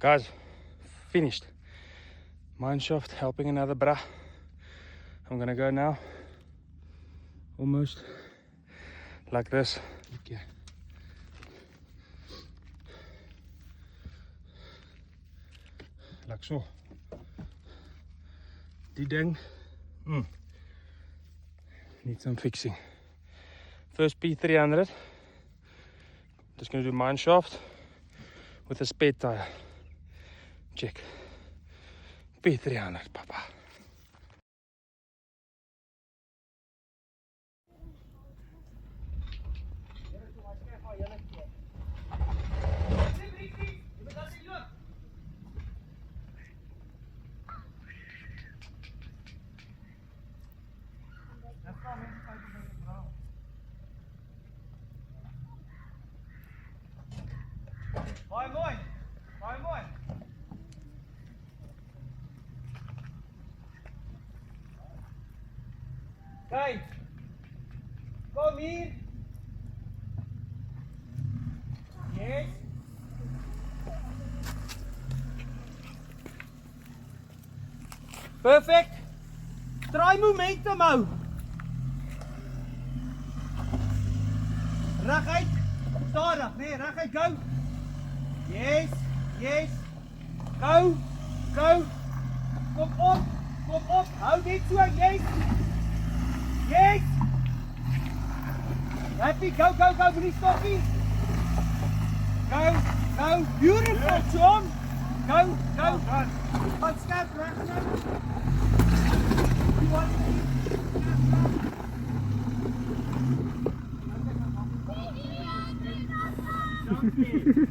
Guys, finished. Mineshaft, helping another bra. I'm gonna go now. Almost like this. Okay. Like so. Die ding needs some fixing. First P300. Just gonna do mineshaft with a spare tire. Check. P300, papa. Mooi, mooi. Mooi, mooi. Kijk. Kom hier. Yes. Perfect. Try momentum hou. Reguit. Stadig, nee, reguit, go. Yes, yes. Go, go. Kom op, hou dit so, yes. Yes. Happy, go, go, go, moenie stop nie. Go, go, beautiful, John. Go, go. Gaan skerp reg nou. You want to Dankie.